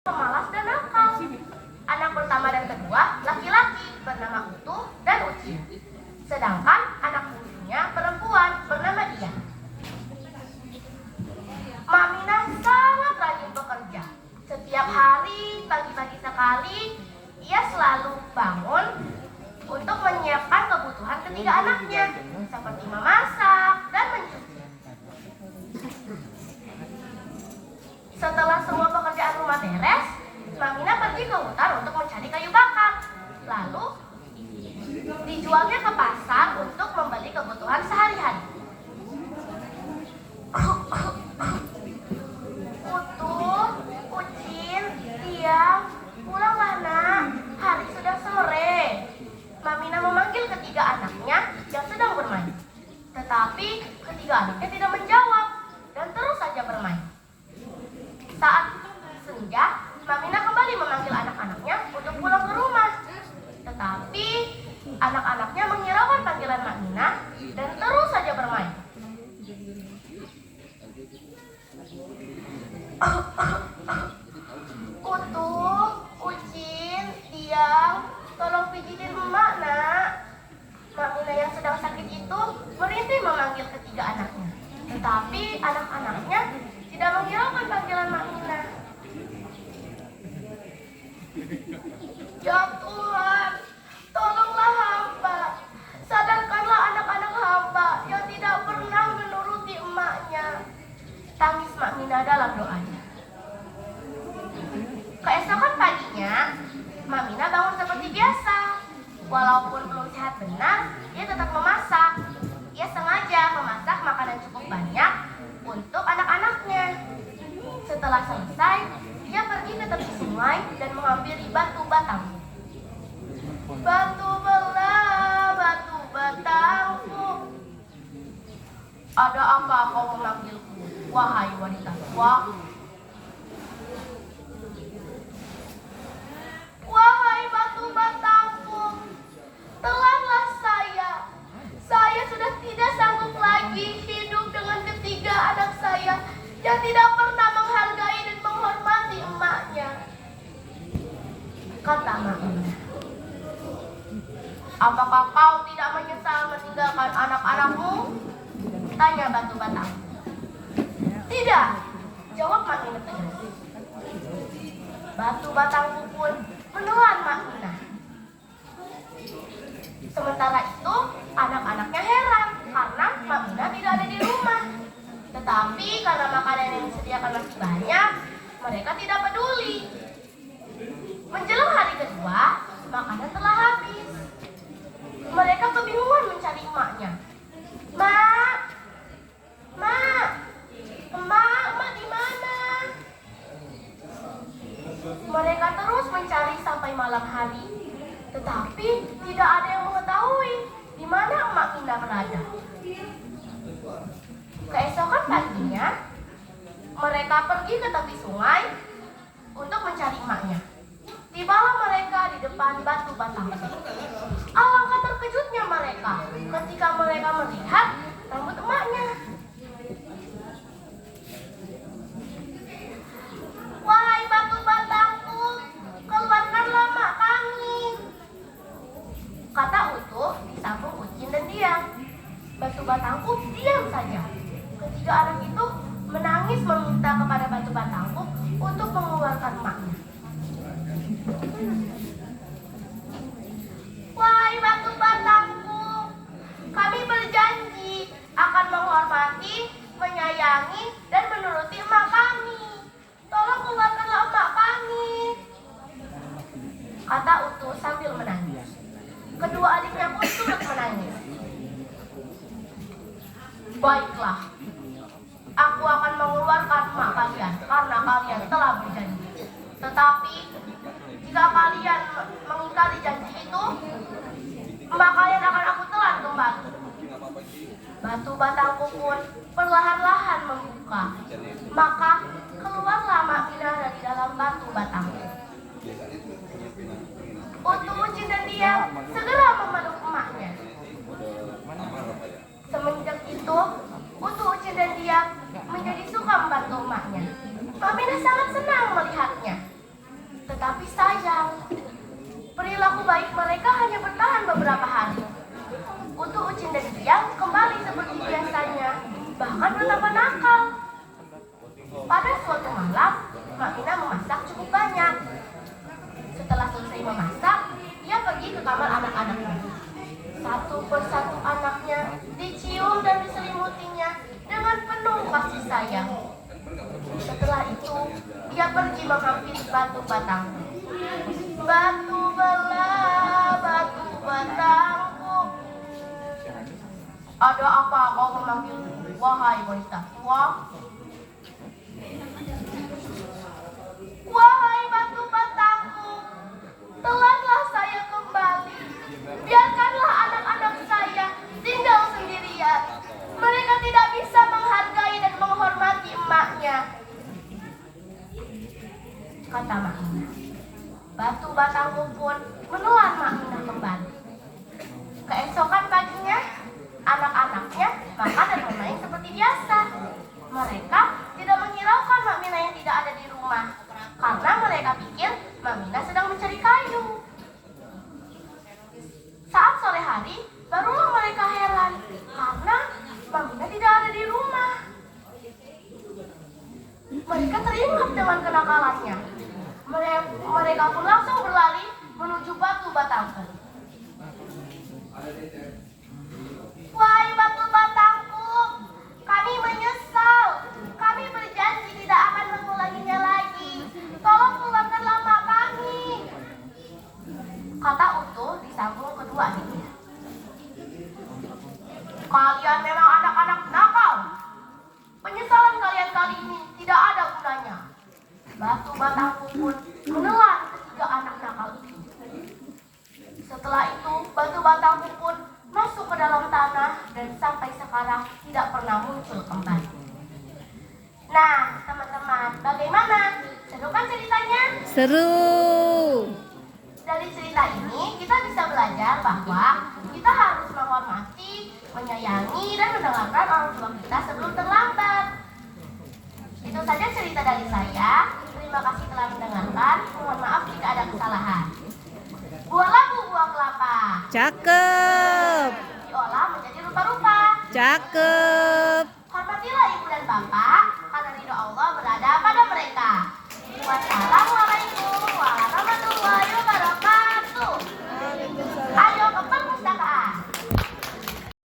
pemalas dan nakal. Anak pertama dan kedua laki-laki bernama Utuh dan Uci. Sedangkan anak bungsunya perempuan bernama Dia. Mak Minah sangat rajin bekerja. Setiap hari pagi-pagi sekali ia selalu bangun untuk menyiapkan kebutuhan ketiga anaknya, seperti memasak dan mencuci. Setelah semua pekerjaan rumah beres, Mak Minah pergi ke hutan untuk mencari kayu bakar. Lalu dijualnya ke pasar untuk membeli kebutuhan sehari-hari. Utuh, Ucin, Dia, pulanglah nak, hari sudah sore. Mak Minah memanggil ketiga anaknya yang sedang bermain. Tetapi ketiga anaknya tidak menjawab dan terus saja bermain. Saat senja, Mak Minah kembali memanggil anak-anaknya untuk pulang ke rumah. Tetapi anak-anaknya menghiraukan panggilan Mak Minah dan terus saja bermain. Utuh, Ucin, Diang, tolong pijitin emak nak. Mak Minah yang sedang sakit itu merintih memanggil ketiga anaknya. Tetapi anak-anaknya tidak menghiraukan panggilan Mak Minah. Ya Tuhan, tolonglah hamba. Sadarkanlah anak-anak hamba yang tidak pernah menuruti emaknya. Tangis Mak Minah dalam doanya. Keesokan paginya, Mak Minah bangun seperti biasa. Walaupun belum sehat benar, ia tetap memasak. Ia sengaja memasak makanan cukup banyak untuk anak-anaknya. Setelah selesai, dia pergi ke tepi sungai dan mengambil batu batangku. Batu belah, batu batangku. Ada apa kau memanggilku, wahai wanita tua? Wahai batu batangku, telanlah saya. Saya sudah tidak sanggup lagi hidup dengan ketiga anak saya yang tidak pernah menghargai dan menghormati emaknya. Kata Mak Minah. Apakah kau tidak menyesal meninggalkan anak-anakmu? Tanya batu batang. Tidak, jawab Mak Minah tegas. Batu batangku pun menelan Mak Minah. Sementara itu, anak-anaknya heran karena Mak Minah tidak ada di rumah. Tetapi karena makanan yang disediakan masih banyak, mereka tidak peduli. Menjelang hari kedua, makanan telah habis. Mereka kebingungan mencari emaknya. Mak, Mak, emak di mana? Mereka terus mencari sampai malam hari, tetapi tidak ada yang mengetahui di mana Mak Minah berada. Keesokan paginya, mereka pergi ke tepi sungai untuk mencari emaknya. Tibalah mereka di depan batu batang. Alangkah terkejutnya mereka ketika mereka melihat rambut emaknya. Wahai batu batangku, keluarkanlah mak kami, kata Utuh disambung Ucin dan Dia. Batu batangku diam saja. Ketiga anak itu menangis meminta kepada batu batangku untuk mengeluarkan emaknya. Wahai batu batangku, kami berjanji akan menghormati, menyayangi, dan menuruti emak kami. Tolong keluarkanlah emak kami, kata Utuh sambil menangis. Kedua adiknya pun turut menangis. Baiklah, aku akan mengeluarkan emak kalian karena kalian telah berjanji. Tetapi jika kalian mengingkari janji itu, emak kalian akan aku telan kembali. Batu batangku pun perlahan-lahan membuka. Maka keluarlah Mak Minah dari dalam batu batangku. Utuh, Ucin dan Dia segera memeluk emaknya. Semenjak itu, Utuh, Ucin dan Dia menjadi suka membantu emaknya. Mak Minah sangat senang melihatnya. bertambah nakal. Pada suatu malam, Mak Mina memasak cukup banyak. Setelah selesai memasak, dia pergi ke kamar anak-anaknya. Satu persatu anaknya dicium dan diselimutinya dengan penuh kasih sayang. Setelah itu, dia pergi menghampiri batu batang. Batu belah, batu batangku. Ada apa kau memanggilku, wahai wanita tua? Wahai batu batangku, telatlah saya kembali. Biarkanlah anak-anak saya tinggal sendirian. Mereka tidak bisa menghargai dan menghormati emaknya, kata Mak Mina. Batu batangku pun menelan Mak Mina kembali. Keesokan paginya, anak-anaknya makan dan bermain seperti biasa. Mereka tidak menghiraukan Mak Mina yang tidak ada di rumah, karena mereka pikir Mak Mina sedang mencari kayu. Saat sore hari, barulah mereka heran karena Mak Mina tidak ada di rumah. Mereka teringat dengan kenakalannya. Mereka pun langsung berlari menuju batu batangku. Wahai batu batangku, kami menyesal. Kami berjanji tidak akan mengulanginya lagi. Tolong keluarkanlah mak kami, kata Utuh di sambung kedua adiknya. Kalian memang anak-anak nakal. Penyesalan kalian kali ini tidak ada gunanya. Batu batangku pun menelan ketiga anak nakal itu. Setelah itu, batu batangku pun masuk ke dalam tanah dan sampai sekarang tidak pernah muncul kembali. Nah, teman-teman, bagaimana? Seru kan ceritanya? Seru. Dari cerita ini kita bisa belajar bahwa kita harus menghormati, menyayangi, dan mendengarkan orang tua kita sebelum terlambat. Itu saja cerita dari saya. Terima kasih telah mendengarkan. Mohon maaf jika ada kesalahan. Buah labu, buah kelapa. Cakep. Diolah menjadi rupa-rupa. Cakep. Hormatilah ibu dan bapak, karena ridho Allah berada pada mereka. Wassalamualaikum.